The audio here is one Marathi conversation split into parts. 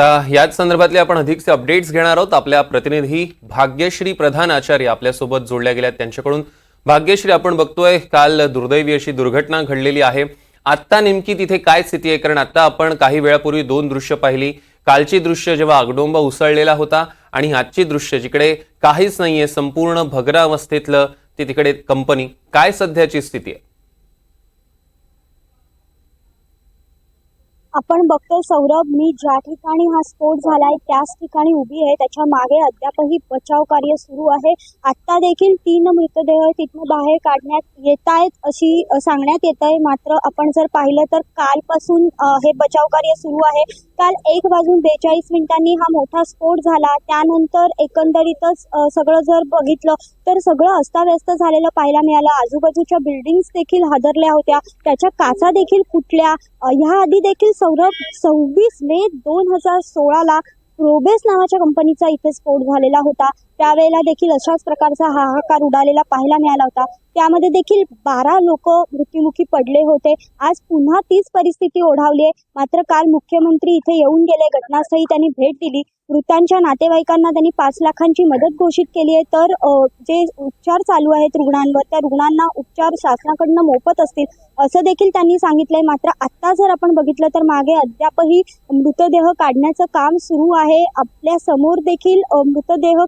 आता याच संदर्भातले आपण अधिकचे अपडेट्स घेणार आहोत। आपल्या प्रतिनिधी भाग्यश्री प्रधान आचार्य आपल्यासोबत जोडल्या गेल्यात त्यांच्याकडून। भाग्यश्री, आपण बघतोय काल दुर्दैवी अशी दुर्घटना घडलेली आहे। आता नेमकी तिथे काय स्थिती आहे? कारण आता आपण काही वेळापूर्वी दोन दृश्य पाहिली। कालची दृश्य जेव्हा आगडोंबा उसळलेला होता आणि आजची दृश्य जिकडे काहीच नाहीये, संपूर्ण भग्नावस्थेतलं ते तिकडे कंपनी, काय सध्याची स्थिती आहे? आपण बघतोय सौरभ, मी ज्या ठिकाणी हा स्फोट झालाय त्याच ठिकाणी उभी आहे। त्याच्या मागे अद्यापही बचाव कार्य सुरू आहे। आता देखील 3 मृतदेह तिथून बाहेर काढण्यात येत आहेत अशी सांगण्यात येत आहे। मात्र आपण जर पाहिलं तर कालपासून हे बचाव कार्य सुरू आहे। काल 1:42 हा मोठा स्फोट झाला। त्यानंतर एकंदरीतच सगळं जर बघितलं तर सगळं अस्ताव्यस्त झालेलं पाहायला मिळालं। आजूबाजूच्या बिल्डिंग्स देखील हादरल्या होत्या, त्याच्या काचा देखील फुटल्या। ह्या आधी देखील सौरभ 26 मे 2016 प्रोबेस नावाच्या कंपनीचा इथे स्फोट झालेला होता। त्यावेळेला देखील अशाच प्रकारचा हाहाकार उडालेला पाहायला मिळाला होता। त्यामध्ये देखील 12 लोक मृत्युमुखी पडले होते। आज पुन्हा तीच परिस्थिती ओढावली आहे। मात्र काल मुख्यमंत्री इथे येऊन गेले, घटनास्थळी त्यांनी भेट दिली। मृतांच्या नातेवाईकांना त्यांनी 5 लाखांची मदत घोषित केली आहे। तर जे उपचार चालू आहेत रुग्णांवर, त्या रुग्णांना उपचार शासनाकडून मोफत असतील असं देखील त्यांनी सांगितलंय। मात्र आता जर आपण बघितलं तर मागे अद्यापही मृतदेह काढण्याचं काम सुरू आहे। आपल्या समोर देखील मृतदेह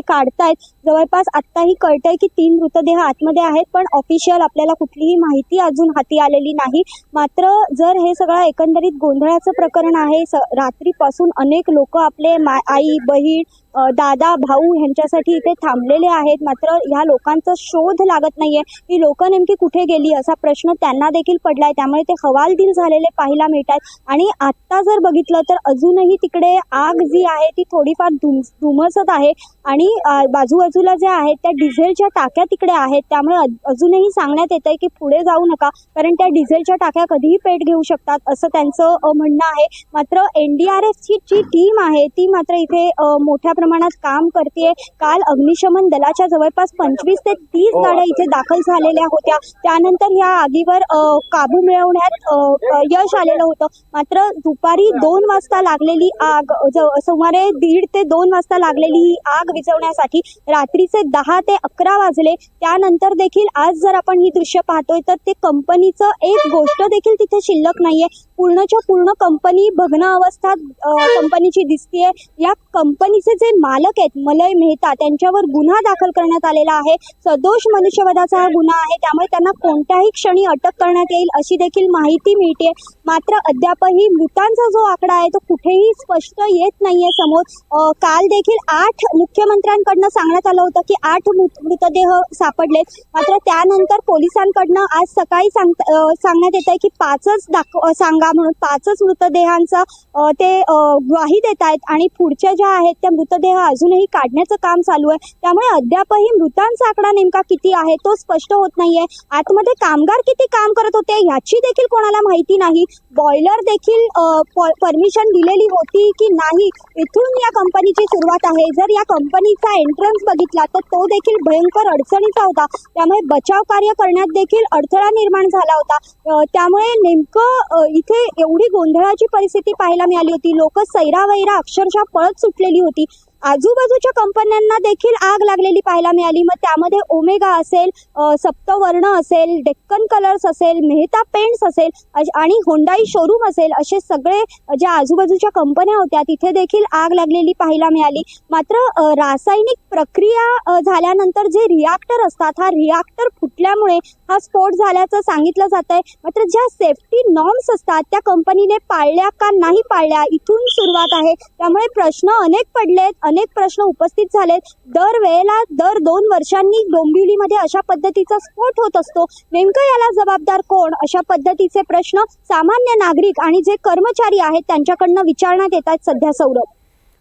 काढतायत। जवळपास आत्ताही कळतंय की 3 मृतदेह आतमध्ये आहेत, पण ऑफिशियल आपल्याला कुठलीही माहिती अजून हाती आलेली नाही। मात्र जर हे सगळं एकंदरीत गोंधळाचं प्रकरण आहे, रात्रीपासून अनेक लोक आपले आई, बहीण, दादा, भाऊ ह्यांच्यासाठी इथे थांबलेले आहेत। मात्र ह्या लोकांचा शोध लागत नाहीये। ही लोक नेमकी कुठे गेली असा प्रश्न त्यांना देखील पडलाय। त्यामुळे ते हवालदिल झालेले पाहायला मिळतात। आणि आता जर बघितलं तर अजूनही तिकडे आग जी आहे ती थोडीफार धुमसत आहे आणि बाजूबाजूला ज्या आहेत त्या डिझेलच्या टाक्या तिकडे आहेत। त्यामुळे अजूनही सांगण्यात येतंय की पुढे जाऊ नका, कारण त्या डिझेलच्या टाक्या कधीही पेट घेऊ शकतात असं त्यांचं म्हणणं आहे। मात्र एनडीआरएफची जी टीम आहे ती मात्र इथे मोठ्या प्रमाणात काम करते। काल अग्निशमन दलाच्या जवळपास 25 ते 30 गाड्या इथे दाखल झालेल्या होत्या। त्यानंतर या आगीवर काबू मिळवण्यात यश आलेलं होतं। मात्र दुपारी 2 वाजता लागलेली आग, सुमारे 1:30 ते 2 वाजता लागलेली ही आग विझवण्यासाठी रात्रीचे 10 ते 11 वाजले। त्यानंतर देखील आज जर आपण ही दृश्य पाहतोय तर ते कंपनीचं एक गोष्ट देखील तिथे शिल्लक नाहीये। पूर्णच्या पूर्ण कंपनी भग्न अवस्थेत कंपनीची दिसतेय। या कंपनीचे जे मालक आहेत मलय मेहता, त्यांच्यावर गुन्हा दाखल करण्यात आलेला आहे। सदोष मनुष्यवधाचा हा गुन्हा आहे, त्यामुळे त्यांना कोणत्याही क्षणी अटक करण्यात येईल अशी देखील माहिती मिळते। मात्र अद्यापही मृतांचा जो आकडा आहे तो कुठेही स्पष्ट येत नाहीये समोर। काल देखील 8 मुख्यमंत्र्यांकडनं सांगण्यात आलं होतं की 8 मृतदेह सापडलेत। मात्र त्यानंतर पोलिसांकडनं आज सकाळी सांगण्यात येत आहे की 5च सांगा म्हणून 5च मृतदेहांचा ते ग्वाही देत आहेत आणि पुढच्या ज्या आहेत त्या मृतदेह अजूनही काढण्याचं काम चालू आहे। त्यामुळे अद्यापही मृतांचा आकडा नेमका किती आहे तो स्पष्ट होत नाहीये। आतमध्ये कामगार किती काम करत होते ह्याची देखील कोणाला माहिती नाही। बॉयलर देखील परमिशन दिलेली होती की नाही, इथून या कंपनीची सुरुवात आहे। जर या कंपनीचा एंट्रन्स बघितला तर तो देखील भयंकर अडचणीचा होता। त्यामुळे बचाव कार्य करण्यात देखील अडथळा निर्माण झाला होता। त्यामुळे नेमकं इथे एवढी गोंधळाची परिस्थिती पाहायला मिळाली होती। लोक सैरावैरा अक्षरशः पळत सुटलेली होती। आजूबाजूच्या कंपन्यांना देखील आग लागलेली पाहायला मिळाली। मग त्यामध्ये ओमेगा असेल, सप्तवर्ण असेल, डेक्कन कलर्स असेल, मेहता पेंट्स असेल आणि होंडाई शोरूम असेल, असे सगळे ज्या आजूबाजूच्या कंपन्या होत्या तिथे देखील आग लागलेली पाहायला मिळाली। मात्र रासायनिक प्रक्रिया झाल्यानंतर जे रिॲक्टर असतात, हा रिॲक्टर फुटल्यामुळे हा स्फोट झाल्याचं सांगितलं जात आहे। मात्र ज्या सेफ्टी नॉर्म्स असतात त्या कंपनीने पाळल्या का नाही पाळल्या, इथून सुरुवात आहे। त्यामुळे प्रश्न अनेक पडलेत, अनेक प्रश्न उपस्थित झालेत। दरवेळेला दर 2 वर्षांनी डोंबिवलीमध्ये अशा पद्धतीचा स्फोट होत असतो, नेमकं याला जबाबदार कोण, अशा पद्धतीचे प्रश्न सामान्य नागरिक आणि जे कर्मचारी आहेत त्यांच्याकडनं विचारण्यात येतात सध्या सौरभ।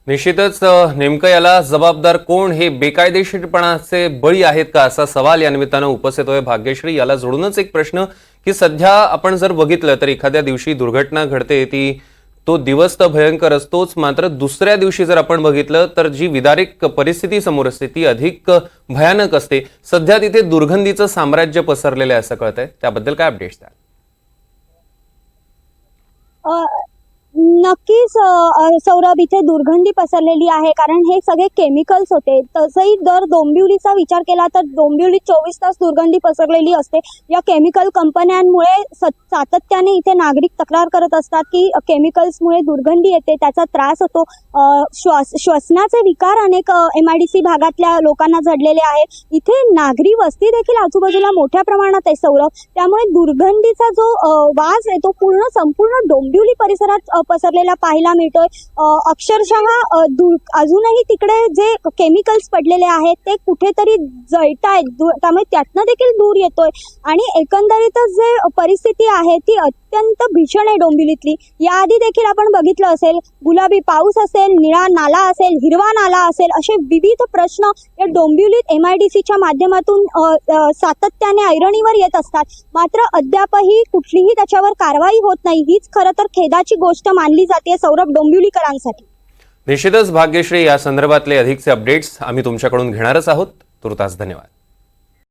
निश्चितच नेमकं याला जबाबदार कोण, हे बेकायदेशीरपणाचे बळी आहेत का असा सवाल या निमित्तानं उपस्थित होतोय। भाग्यश्री, याला जोडूनच एक प्रश्न की सध्या आपण जर बघितलं तर एखाद्या दिवशी दुर्घटना घडते ती तो दिवस तर भयंकर असतोच, मात्र दुसऱ्या दिवशी जर आपण बघितलं तर जी विदारक परिस्थिती समोर असते ती अधिक भयानक असते। सध्या तिथे दुर्गंधीचं साम्राज्य पसरलेलं आहे असं कळतंय, त्याबद्दल काय अपडेट्स द्याल? नक्कीच सौरभ, इथे दुर्गंधी पसरलेली आहे कारण हे सगळे केमिकल्स होते. तसंही दर डोंबिवलीचा विचार केला तर डोंबिवली 24 तास दुर्गंधी पसरलेली असते. या केमिकल कंपन्यांमुळे सातत्याने इथे नागरिक तक्रार करत असतात की केमिकल्समुळे दुर्गंधी येते, त्याचा त्रास होतो. श्वसनाचे विकार अनेक MIDC भागातल्या लोकांना जडलेले आहेत. इथे नागरी वस्ती देखील आजूबाजूला मोठ्या प्रमाणात आहे सौरभ. त्यामुळे दुर्गंधीचा जो वास आहे तो संपूर्ण डोंबिवली परिसरात पसरलेला पाहायला मिळतोय. अक्षरशः अजूनही तिकडे जे केमिकल्स पडलेले आहेत ते कुठेतरी जळतायत, त्यामुळे त्यातनं देखील धूर येतोय आणि एकंदरीतच जे परिस्थिती आहे ती अत्यंत भीषण आहे डोंबिवलीतली. याआधी देखील आपण बघितलं असेल, गुलाबी पाऊस असेल, निळा नाला असेल, हिरवा नाला असेल, असे विविध प्रश्न या डोंबिवलीत MIDCच्या माध्यमातून सातत्याने ऐरणीवर येत असतात. मात्र अद्यापही कुठलीही त्याच्यावर कारवाई होत नाही. हीच खरं तर खेदाची गोष्ट मानली जाते सौरभ डोंबिवलीकरांसाठी. निश्चितच भाग्यश्री, या संदर्भातले अधिकचे अपडेट्स आम्ही तुमच्याकडून घेणारच आहोत. तुर्तास धन्यवाद.